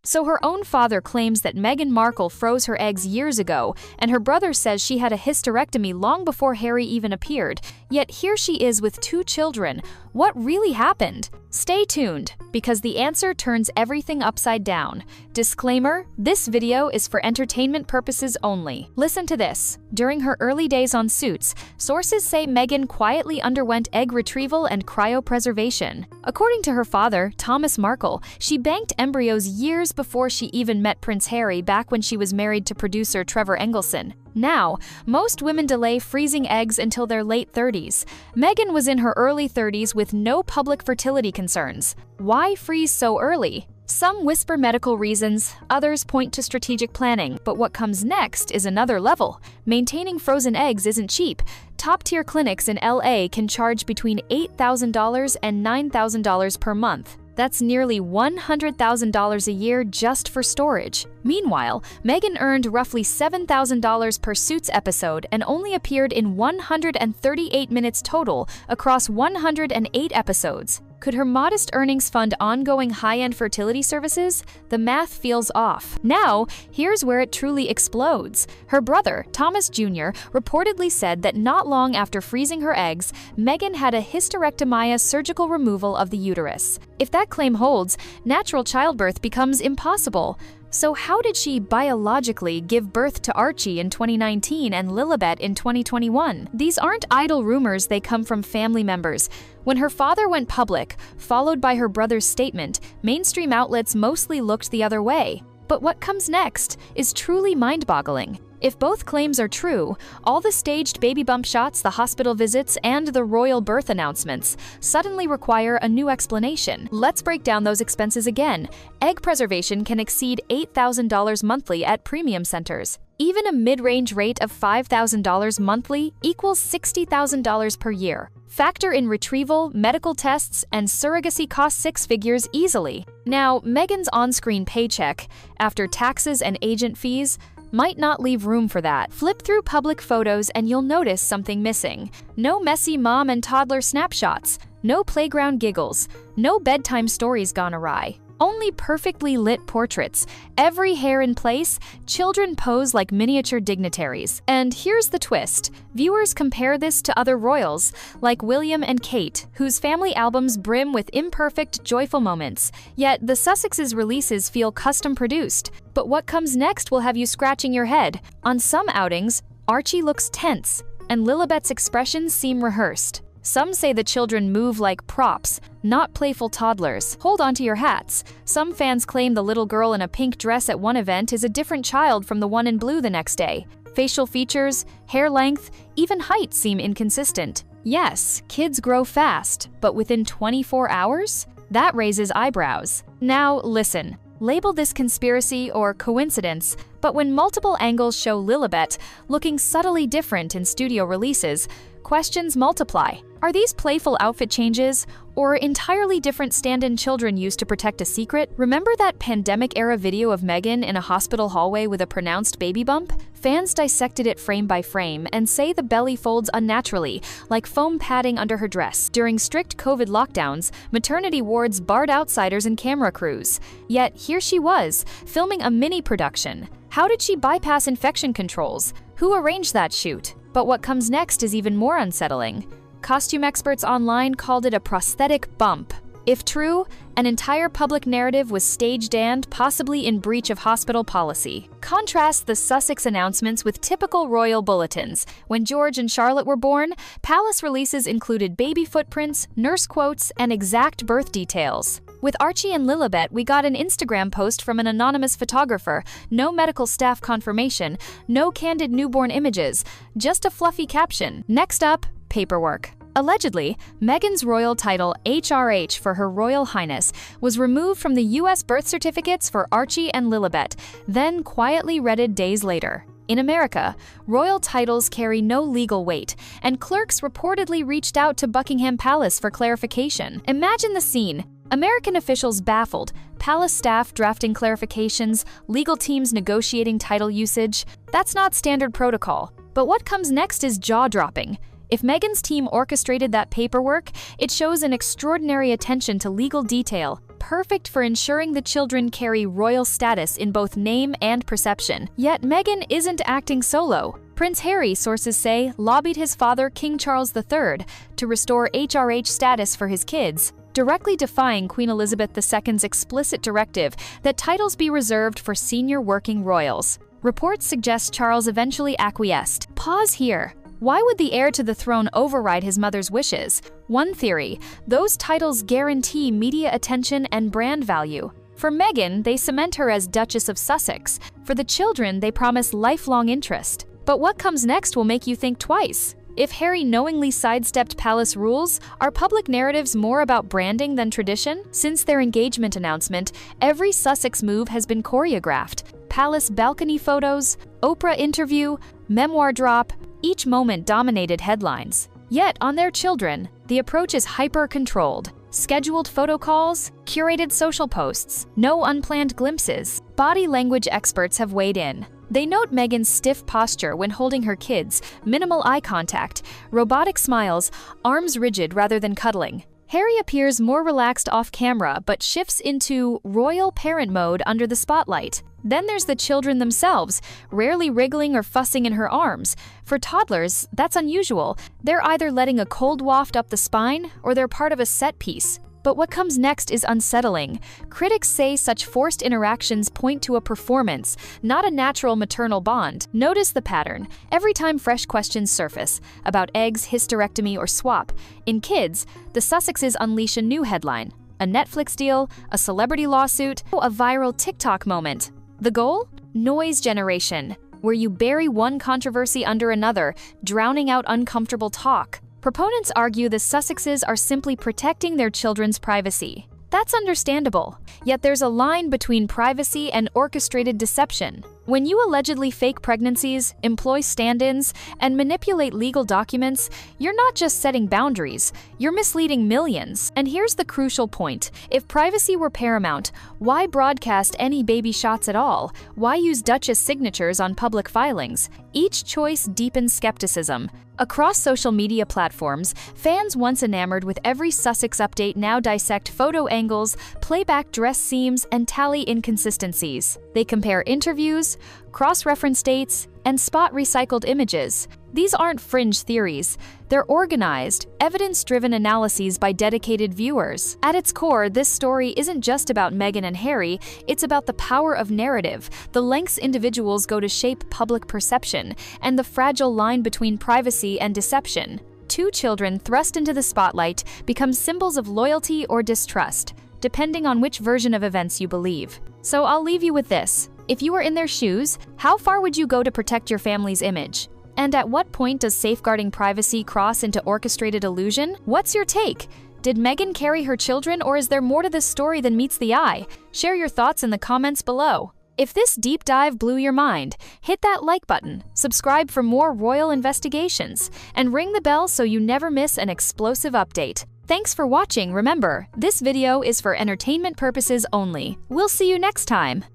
So her own father claims that Meghan Markle froze her eggs years ago, and her brother says she had a hysterectomy long before Harry even appeared. Yet here she is with 2 children. What really happened? Stay tuned, because the answer turns everything upside down. Disclaimer: this video is for entertainment purposes only. Listen to this. During her early days on Suits, sources say Meghan quietly underwent egg retrieval and cryopreservation. According to her father, Thomas Markle, she banked embryos years before she even met Prince Harry back when she was married to producer Trevor Engelson. Now, most women delay freezing eggs until their late 30s. Meghan was in her early 30s with no public fertility concerns. Why freeze so early? Some whisper medical reasons, others point to strategic planning, but what comes next is another level. Maintaining frozen eggs isn't cheap. Top-tier clinics in LA can charge between $8,000 and $9,000 per month. That's nearly $100,000 a year just for storage. Meanwhile, Meghan earned roughly $7,000 per Suits episode and only appeared in 138 minutes total across 108 episodes. Could her modest earnings fund ongoing high-end fertility services? The math feels off. Now, here's where it truly explodes. Her brother, Thomas Jr., reportedly said that not long after freezing her eggs, Meghan had a hysterectomy, surgical removal of the uterus. If that claim holds, natural childbirth becomes impossible. So how did she biologically give birth to Archie in 2019 and Lilibet in 2021? These aren't idle rumors, they come from family members. When her father went public, followed by her brother's statement, mainstream outlets mostly looked the other way. But what comes next is truly mind-boggling. If both claims are true, all the staged baby bump shots, the hospital visits, and the royal birth announcements suddenly require a new explanation. Let's break down those expenses again. Egg preservation can exceed $8,000 monthly at premium centers. Even a mid-range rate of $5,000 monthly equals $60,000 per year. Factor in retrieval, medical tests, and surrogacy cost 6 figures easily. Now, Meghan's on-screen paycheck, after taxes and agent fees, might not leave room for that. Flip through public photos and you'll notice something missing. No messy mom and toddler snapshots, no playground giggles, no bedtime stories gone awry. Only perfectly lit portraits, every hair in place, children pose like miniature dignitaries. And here's the twist. Viewers compare this to other royals, like William and Kate, whose family albums brim with imperfect, joyful moments. Yet the Sussexes' releases feel custom-produced. But what comes next will have you scratching your head. On some outings, Archie looks tense, and Lilibet's expressions seem rehearsed. Some say the children move like props, not playful toddlers. Hold on to your hats. Some fans claim the little girl in a pink dress at one event is a different child from the one in blue the next day. Facial features, hair length, even height seem inconsistent. Yes, kids grow fast, but within 24 hours? That raises eyebrows. Now, listen. Label this conspiracy or coincidence, but when multiple angles show Lilibet looking subtly different in studio releases, questions multiply. Are these playful outfit changes, or entirely different stand-in children used to protect a secret? Remember that pandemic-era video of Meghan in a hospital hallway with a pronounced baby bump? Fans dissected it frame by frame and say the belly folds unnaturally, like foam padding under her dress. During strict COVID lockdowns, maternity wards barred outsiders and camera crews. Yet here she was, filming a mini-production. How did she bypass infection controls? Who arranged that shoot? But what comes next is even more unsettling. Costume experts online called it a prosthetic bump. If true, an entire public narrative was staged and possibly in breach of hospital policy. Contrast the Sussex announcements with typical royal bulletins. When George and Charlotte were born, palace releases included baby footprints, nurse quotes, and exact birth details. With Archie and Lilibet, we got an Instagram post from an anonymous photographer, no medical staff confirmation, no candid newborn images, just a fluffy caption. Next up, paperwork. Allegedly, Meghan's royal title, HRH for Her Royal Highness, was removed from the U.S. birth certificates for Archie and Lilibet, then quietly redded days later. In America, royal titles carry no legal weight, and clerks reportedly reached out to Buckingham Palace for clarification. Imagine the scene. American officials baffled, palace staff drafting clarifications, legal teams negotiating title usage. That's not standard protocol. But what comes next is jaw-dropping. If Meghan's team orchestrated that paperwork, it shows an extraordinary attention to legal detail, perfect for ensuring the children carry royal status in both name and perception. Yet Meghan isn't acting solo. Prince Harry, sources say, lobbied his father, King Charles III, to restore HRH status for his kids, directly defying Queen Elizabeth II's explicit directive that titles be reserved for senior working royals. Reports suggest Charles eventually acquiesced. Pause here. Why would the heir to the throne override his mother's wishes? One theory: those titles guarantee media attention and brand value. For Meghan, they cement her as Duchess of Sussex. For the children, they promise lifelong interest. But what comes next will make you think twice. If Harry knowingly sidestepped palace rules, are public narratives more about branding than tradition? Since their engagement announcement, every Sussex move has been choreographed. Palace balcony photos, Oprah interview, memoir drop, each moment dominated headlines. Yet, on their children, the approach is hyper-controlled. Scheduled photo calls, curated social posts, no unplanned glimpses. Body language experts have weighed in. They note Meghan's stiff posture when holding her kids, minimal eye contact, robotic smiles, arms rigid rather than cuddling. Harry appears more relaxed off-camera but shifts into royal parent mode under the spotlight. Then there's the children themselves, rarely wriggling or fussing in her arms. For toddlers, that's unusual. They're either letting a cold waft up the spine or they're part of a set piece. But what comes next is unsettling. Critics say such forced interactions point to a performance, not a natural maternal bond. Notice the pattern. Every time fresh questions surface about eggs, hysterectomy, or swap, in kids, the Sussexes unleash a new headline. A Netflix deal, a celebrity lawsuit, a viral TikTok moment. The goal? Noise generation, where you bury one controversy under another, drowning out uncomfortable talk. Proponents argue the Sussexes are simply protecting their children's privacy. That's understandable. Yet there's a line between privacy and orchestrated deception. When you allegedly fake pregnancies, employ stand-ins, and manipulate legal documents, you're not just setting boundaries, you're misleading millions. And here's the crucial point. If privacy were paramount, why broadcast any baby shots at all? Why use Duchess signatures on public filings? Each choice deepens skepticism. Across social media platforms, fans once enamored with every Sussex update now dissect photo angles, playback dress seams, and tally inconsistencies. They compare interviews, cross-reference dates, and spot recycled images. These aren't fringe theories. They're organized, evidence-driven analyses by dedicated viewers. At its core, this story isn't just about Meghan and Harry, it's about the power of narrative, the lengths individuals go to shape public perception, and the fragile line between privacy and deception. Two children thrust into the spotlight become symbols of loyalty or distrust, depending on which version of events you believe. So I'll leave you with this. If you were in their shoes, how far would you go to protect your family's image? And at what point does safeguarding privacy cross into orchestrated illusion? What's your take? Did Meghan carry her children, or is there more to this story than meets the eye? Share your thoughts in the comments below. If this deep dive blew your mind, hit that like button, subscribe for more royal investigations, and ring the bell so you never miss an explosive update. Thanks for watching. Remember, this video is for entertainment purposes only. We'll see you next time.